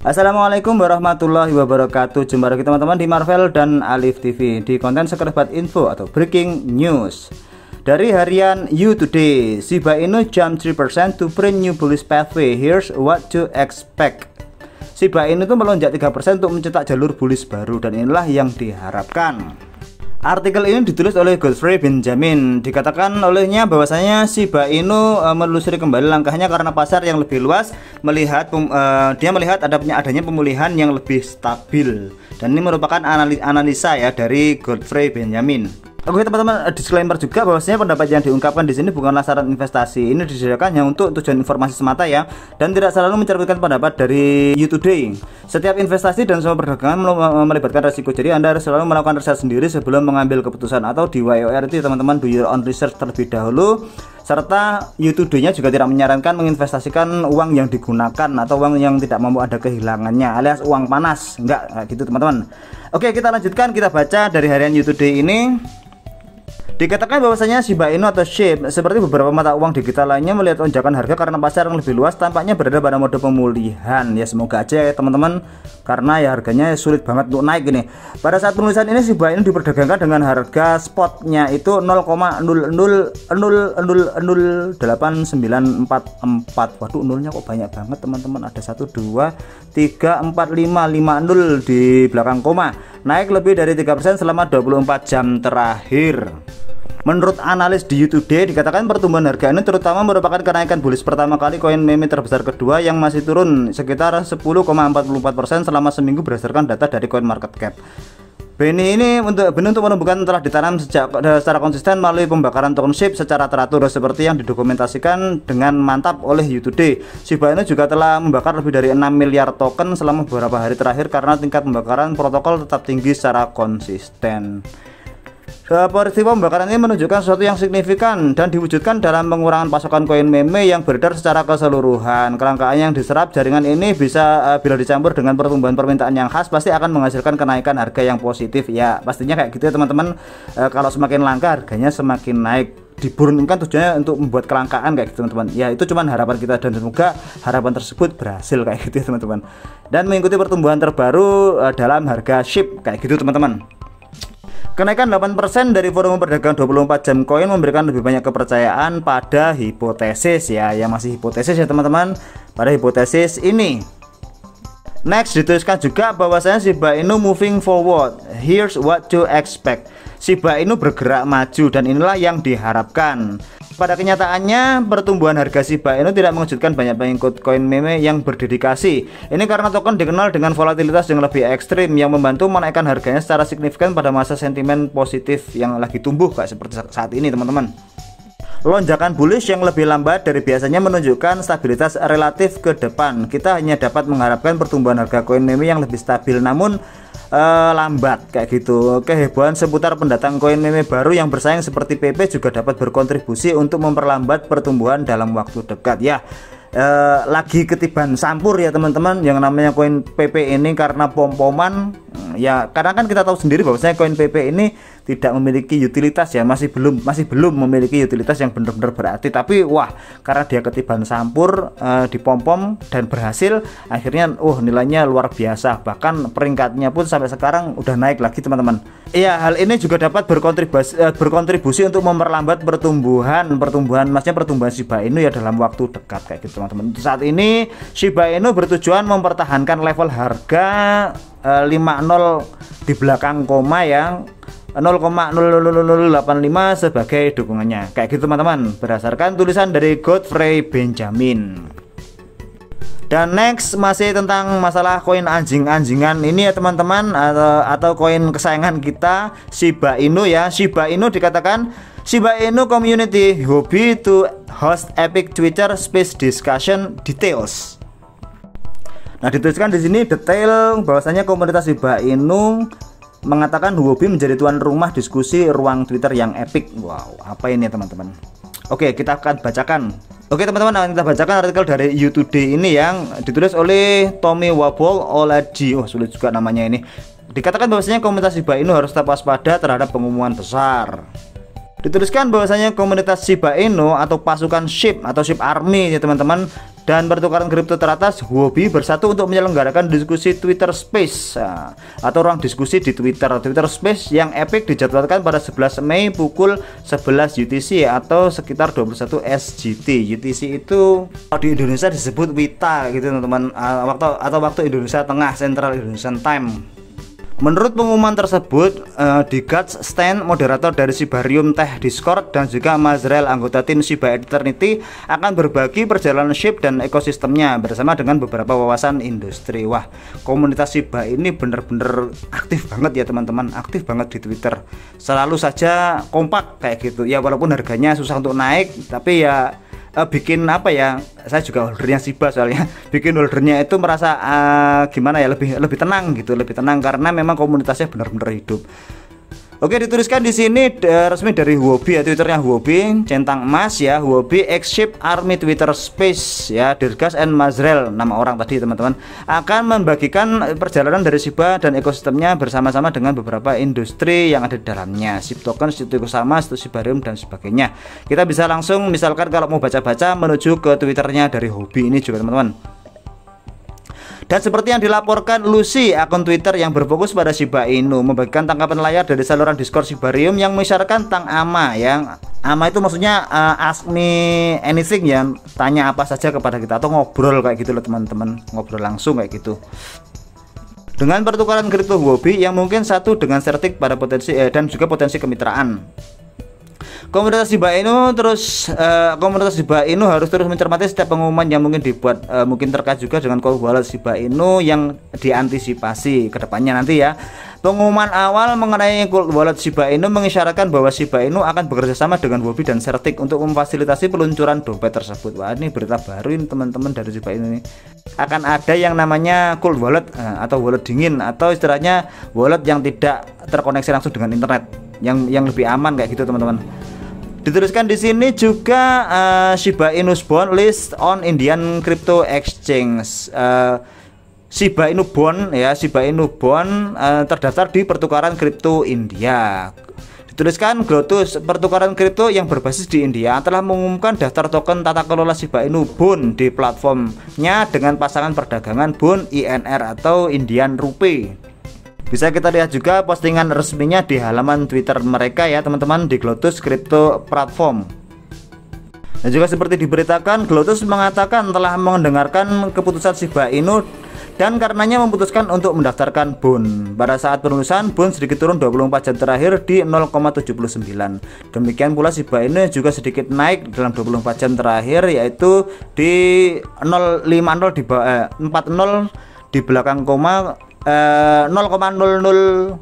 Assalamualaikum warahmatullahi wabarakatuh. Jumpa lagi teman-teman di Marvel dan Alif TV di konten sekrebat info atau breaking news. Dari harian You Today, Shiba Inu jump 3% to print new bullish pathway. Here's what to expect. Shiba Inu itu melonjak 3% untuk mencetak jalur bullish baru, dan inilah yang diharapkan. Artikel ini ditulis oleh Godfrey Benjamin. Dikatakan olehnya bahwasanya Shiba Inu menelusuri kembali langkahnya karena pasar yang lebih luas dia melihat adanya pemulihan yang lebih stabil, dan ini merupakan analisa ya dari Godfrey Benjamin. Oke teman-teman, disclaimer juga bahwasanya pendapat yang diungkapkan di sini bukanlah saran investasi. Ini disediakan hanya untuk tujuan informasi semata ya, dan tidak selalu mencerminkan pendapat dari You Today. Setiap investasi dan semua perdagangan melibatkan resiko, jadi Anda harus selalu melakukan riset sendiri sebelum mengambil keputusan, atau di YOR itu teman-teman, do your own research terlebih dahulu. Serta You Today-nya juga tidak menyarankan menginvestasikan uang yang digunakan atau uang yang tidak mampu ada kehilangannya, alias uang panas. Enggak gitu teman-teman. Oke, kita lanjutkan, kita baca dari harian You Today ini. Dikatakan bahwasanya Shiba Inu atau SHIB seperti beberapa mata uang digital lainnya melihat lonjakan harga karena pasar yang lebih luas tampaknya berada pada mode pemulihan. Ya semoga aja ya teman-teman, karena ya harganya sulit banget untuk naik ini. Pada saat penulisan ini Shiba Inu diperdagangkan dengan harga spotnya itu 0,00008944. Waduh, nolnya kok banyak banget teman-teman. Ada 1 2 3 4 5 5 0 di belakang koma. Naik lebih dari 3% selama 24 jam terakhir. Menurut analis di You Today, dikatakan pertumbuhan harga ini terutama merupakan kenaikan bullish pertama kali koin meme terbesar kedua yang masih turun sekitar 10,44% selama seminggu berdasarkan data dari CoinMarketCap. Beni untuk menumbuhkan telah ditanam secara konsisten melalui pembakaran token SHIB secara teratur seperti yang didokumentasikan dengan mantap oleh You Today. Shiba Inu juga telah membakar lebih dari 6 miliar token selama beberapa hari terakhir karena tingkat pembakaran protokol tetap tinggi secara konsisten. Peristiwa pembakaran ini menunjukkan sesuatu yang signifikan dan diwujudkan dalam pengurangan pasokan koin meme yang beredar secara keseluruhan. Kelangkaan yang diserap jaringan ini bisa bila dicampur dengan pertumbuhan permintaan yang khas pasti akan menghasilkan kenaikan harga yang positif. Ya pastinya kayak gitu ya teman-teman. Kalau semakin langka harganya semakin naik. Diburunkan tujuannya untuk membuat kelangkaan kayak gitu teman-teman. Ya itu cuman harapan kita, dan semoga harapan tersebut berhasil kayak gitu ya teman-teman. Dan mengikuti pertumbuhan terbaru dalam harga SHIB kayak gitu teman-teman. Kenaikan 8% dari volume perdagangan 24 jam koin memberikan lebih banyak kepercayaan pada hipotesis ya, yang masih hipotesis ya teman-teman, pada hipotesis ini. Next dituliskan juga bahwasanya Shiba Inu moving forward. Here's what to expect. Shiba Inu bergerak maju, dan inilah yang diharapkan. Pada kenyataannya, pertumbuhan harga Shiba Inu tidak mengejutkan banyak pengikut koin meme yang berdedikasi. Ini karena token dikenal dengan volatilitas yang lebih ekstrim yang membantu menaikkan harganya secara signifikan pada masa sentimen positif yang lagi tumbuh kayak seperti saat ini teman-teman. Lonjakan bullish yang lebih lambat dari biasanya menunjukkan stabilitas relatif ke depan. Kita hanya dapat mengharapkan pertumbuhan harga koin meme yang lebih stabil, namun lambat kayak gitu. Kehebohan seputar pendatang koin meme baru yang bersaing seperti PP juga dapat berkontribusi untuk memperlambat pertumbuhan dalam waktu dekat ya. Lagi ketiban sampur ya teman-teman yang namanya koin PP ini karena pom-poman ya, karena kan kita tahu sendiri bahwasanya koin PP ini tidak memiliki utilitas ya, masih belum memiliki utilitas yang benar-benar berarti, tapi wah karena dia ketiban sampur dipom-pom dan berhasil, akhirnya nilainya luar biasa, bahkan peringkatnya pun sampai sekarang udah naik lagi teman-teman. Iya, hal ini juga dapat berkontribusi untuk memperlambat pertumbuhan Shiba Inu ya dalam waktu dekat kayak gitu teman-teman. Saat ini Shiba Inu bertujuan mempertahankan level harga 50 di belakang koma yang 0,00085 sebagai dukungannya kayak gitu teman-teman, berdasarkan tulisan dari Godfrey Benjamin. Dan next masih tentang masalah koin anjing-anjingan ini ya teman-teman, atau koin kesayangan kita Shiba Inu ya. Shiba Inu dikatakan Shiba Inu community hobby to host epic Twitter space discussion details. Nah dituliskan di sini detail bahwasanya komunitas Shiba Inu mengatakan hobi menjadi tuan rumah diskusi ruang Twitter yang epic. Wow, apa ini teman-teman? Oke, kita akan bacakan. Oke teman-teman, kita bacakan artikel dari You Today ini yang ditulis oleh Tommy Wabol Olaji. Sulit juga namanya ini. Dikatakan bahwasanya komunitas Shiba Inu harus tetap waspada terhadap pengumuman besar. Dituliskan bahwasanya komunitas Shiba Inu atau pasukan SHIB atau SHIB Army ya teman-teman dan pertukaran kripto teratas, Huobi bersatu untuk menyelenggarakan diskusi Twitter Space atau ruang diskusi di Twitter Space yang epic dijadwalkan pada 11 Mei pukul 11 UTC atau sekitar 21 SGT. UTC itu di Indonesia disebut WITA gitu teman-teman, waktu Indonesia Tengah, Central Indonesian Time. Menurut pengumuman tersebut, Guts Stan, moderator dari Shibarium Tech Discord, dan juga Mazrel, anggota tim Shiba Eternity, akan berbagi perjalanan SHIB dan ekosistemnya bersama dengan beberapa wawasan industri. Wah, komunitas Shiba ini bener-bener aktif banget ya teman-teman, aktif banget di Twitter. Selalu saja kompak kayak gitu. Ya walaupun harganya susah untuk naik, tapi ya bikin apa ya, saya juga holdernya Shiba soalnya, bikin holdernya itu merasa gimana ya, lebih tenang gitu, lebih tenang karena memang komunitasnya benar-benar hidup. Oke, dituliskan di sini resmi dari Huobi ya, Twitternya Huobi, centang emas ya, Huobi X SHIB Army Twitter Space ya, Dirgas and Mazrel, nama orang tadi teman-teman, akan membagikan perjalanan dari Shiba dan ekosistemnya bersama-sama dengan beberapa industri yang ada di dalamnya, SHIB token, SHIB Kusama, Shibarium dan sebagainya. Kita bisa langsung misalkan kalau mau baca-baca menuju ke Twitternya dari Huobi ini juga teman-teman. Dan seperti yang dilaporkan Lucy, akun Twitter yang berfokus pada Shiba Inu, membagikan tangkapan layar dari saluran Discord Shibarium yang mengisyaratkan Tang Ama. Yang Ama itu maksudnya ask me anything ya, tanya apa saja kepada kita atau ngobrol kayak gitu loh teman-teman, ngobrol langsung kayak gitu. Dengan pertukaran kripto Huobi yang mungkin satu dengan Certik pada potensi dan juga potensi kemitraan. Komunitas Shiba Inu harus terus mencermati setiap pengumuman yang mungkin dibuat, mungkin terkait juga dengan cold wallet Shiba Inu yang diantisipasi ke depannya nanti ya. Pengumuman awal mengenai cold wallet Shiba Inu mengisyaratkan bahwa Shiba Inu akan bekerja sama dengan Huobi dan Certik untuk memfasilitasi peluncuran dompet tersebut. Wah, ini berita baru ini teman-teman dari Shiba Inu ini. Akan ada yang namanya cold wallet atau wallet dingin, atau istilahnya wallet yang tidak terkoneksi langsung dengan internet, yang lebih aman kayak gitu teman-teman. Dituliskan di sini juga Shiba Inu's bond list on Indian Crypto Exchange. Shiba Inu bond ya, Shiba Inu bond terdaftar di pertukaran kripto India. Dituliskan Glotus, pertukaran kripto yang berbasis di India, telah mengumumkan daftar token tata kelola Shiba Inu bond di platformnya dengan pasangan perdagangan bond INR atau Indian Rupee. Bisa kita lihat juga postingan resminya di halaman Twitter mereka ya teman-teman, di Glotus Crypto Platform. Dan juga seperti diberitakan, Glotus mengatakan telah mendengarkan keputusan Shiba Inu dan karenanya memutuskan untuk mendaftarkan bond. Pada saat penulisan, bond sedikit turun 24 jam terakhir di 0,79. Demikian pula Shiba Inu juga sedikit naik dalam 24 jam terakhir, yaitu di 050 di 40 di belakang koma 0,00088.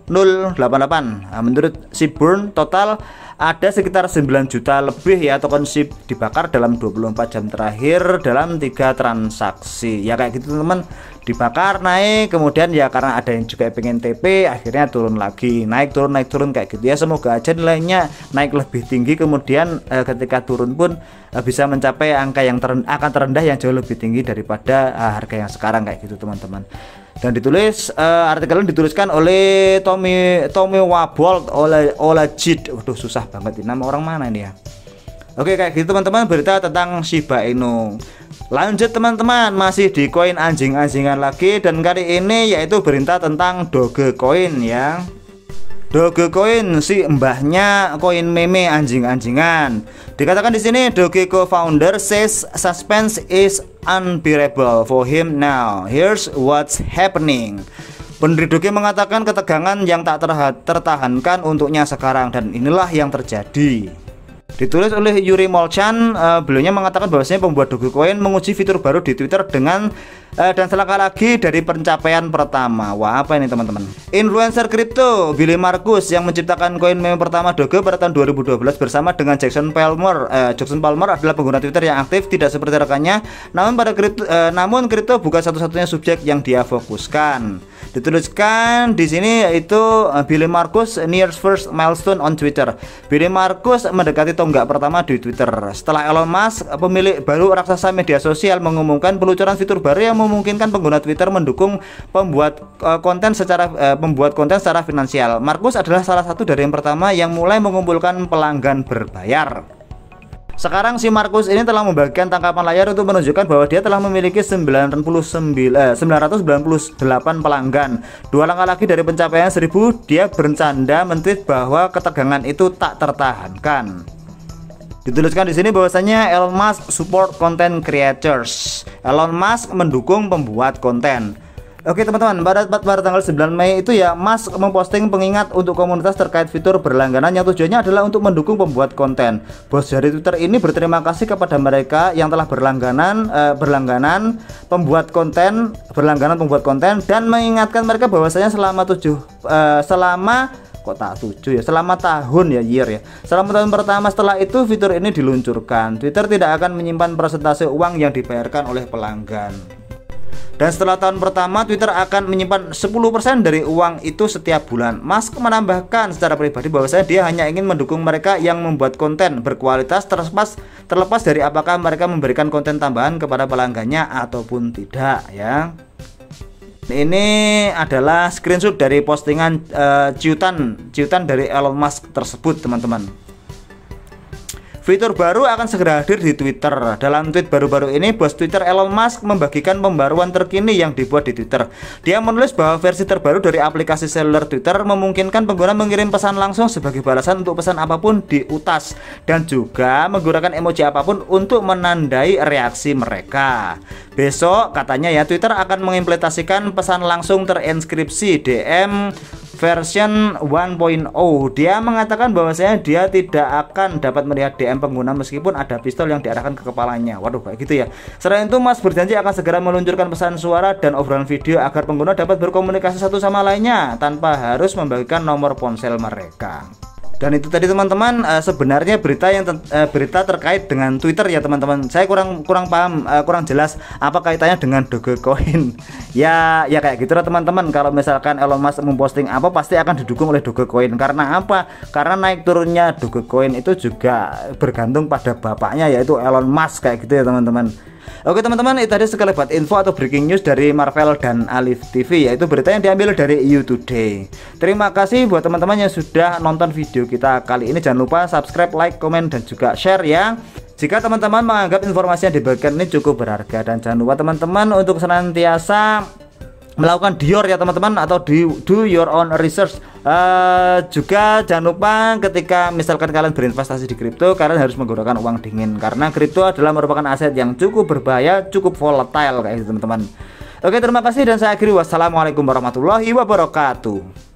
Menurut Seaburn total ada sekitar 9 juta lebih ya token SHIB dibakar dalam 24 jam terakhir dalam 3 transaksi. Ya kayak gitu teman-teman, dibakar naik, kemudian ya karena ada yang juga pengen TP akhirnya turun lagi, naik turun kayak gitu ya. Semoga aja nilainya naik lebih tinggi, kemudian ketika turun pun bisa mencapai angka yang akan terendah yang jauh lebih tinggi daripada harga yang sekarang kayak gitu teman-teman. Dan ditulis artikelnya dituliskan oleh Tommy Wabold oleh Jid. Waduh, susah banget ini, nama orang mana ini ya. Oke, kayak gitu teman-teman berita tentang Shiba Inu. Lanjut teman-teman, masih di koin anjing-anjingan lagi, dan kali ini yaitu berita tentang Dogecoin ya. Dogecoin, si mbahnya koin meme anjing-anjingan. Dikatakan di sini, Dogecoin founder says suspense is unbearable for him now. Here's what's happening. Pendiri Doge mengatakan ketegangan yang tak tertahankan untuknya sekarang, dan inilah yang terjadi. Ditulis oleh Yuri Molchan, beliaunya mengatakan bahwasanya pembuat Dogecoin menguji fitur baru di Twitter dengan dan selangkah lagi dari pencapaian pertama. Wah, apa ini teman-teman? Influencer kripto Billy Markus yang menciptakan koin meme pertama Doge pada tahun 2012 bersama dengan Jackson Palmer. Jackson Palmer adalah pengguna Twitter yang aktif tidak seperti rekannya, namun kripto bukan satu-satunya subjek yang dia fokuskan. Dituliskan di sini yaitu Billy Markus nears first milestone on Twitter. Billy Markus mendekati tonggak pertama di Twitter setelah Elon Musk, pemilik baru raksasa media sosial, mengumumkan peluncuran fitur baru yang memungkinkan pengguna Twitter mendukung pembuat konten secara finansial. Markus adalah salah satu dari yang pertama yang mulai mengumpulkan pelanggan berbayar. Sekarang si Markus ini telah membagikan tangkapan layar untuk menunjukkan bahwa dia telah memiliki 998 pelanggan. 2 langkah lagi dari pencapaian 1000, dia bercanda men-tweet bahwa ketegangan itu tak tertahankan. Dituliskan di sini bahwasanya Elon Musk support content creators. Elon Musk mendukung pembuat konten. Oke teman-teman, pada tanggal 9 Mei itu ya, Musk memposting pengingat untuk komunitas terkait fitur berlangganan yang tujuannya adalah untuk mendukung pembuat konten. Bos dari Twitter ini berterima kasih kepada mereka yang telah berlangganan pembuat konten dan mengingatkan mereka bahwasanya selama tahun selama tahun pertama setelah itu fitur ini diluncurkan, Twitter tidak akan menyimpan persentase uang yang dibayarkan oleh pelanggan. Dan setelah tahun pertama, Twitter akan menyimpan 10% dari uang itu setiap bulan. Musk menambahkan secara pribadi bahwasanya dia hanya ingin mendukung mereka yang membuat konten berkualitas terlepas dari apakah mereka memberikan konten tambahan kepada pelanggannya ataupun tidak ya. Ini adalah screenshot dari postingan ciutan dari Elon Musk tersebut teman-teman. Fitur baru akan segera hadir di Twitter. Dalam tweet baru-baru ini, bos Twitter Elon Musk membagikan pembaruan terkini yang dibuat di Twitter. Dia menulis bahwa versi terbaru dari aplikasi seluler Twitter memungkinkan pengguna mengirim pesan langsung sebagai balasan untuk pesan apapun di utas, dan juga menggunakan emoji apapun untuk menandai reaksi mereka. Besok katanya ya, Twitter akan mengimplementasikan pesan langsung terinskripsi DM version 1.0. Dia mengatakan bahwasanya dia tidak akan dapat melihat DM pengguna meskipun ada pistol yang diarahkan ke kepalanya. Waduh, kayak gitu ya. Selain itu, Musk berjanji akan segera meluncurkan pesan suara dan obrolan video agar pengguna dapat berkomunikasi satu sama lainnya tanpa harus membagikan nomor ponsel mereka. Dan itu tadi teman-teman, sebenarnya berita terkait dengan Twitter ya teman-teman. Saya kurang paham, kurang jelas apa kaitannya dengan Dogecoin. ya kayak gitu lah teman-teman. Kalau misalkan Elon Musk memposting apa, pasti akan didukung oleh Dogecoin. Karena apa? Karena naik turunnya Dogecoin itu juga bergantung pada bapaknya, yaitu Elon Musk, kayak gitu ya teman-teman. Oke teman-teman, itu tadi sekelebat info atau breaking news dari Marvel dan Alif TV, yaitu berita yang diambil dari EU Today. Terima kasih buat teman-teman yang sudah nonton video kita kali ini. Jangan lupa subscribe, like, komen, dan juga share ya, jika teman-teman menganggap informasi yang dibagikan ini cukup berharga. Dan jangan lupa teman-teman untuk senantiasa melakukan Dior ya teman-teman, atau do your own research. Juga jangan lupa ketika misalkan kalian berinvestasi di kripto, kalian harus menggunakan uang dingin, karena kripto adalah merupakan aset yang cukup berbahaya, cukup volatile kayak gitu teman-teman. Oke, terima kasih dan saya akhiri. Wassalamualaikum warahmatullahi wabarakatuh.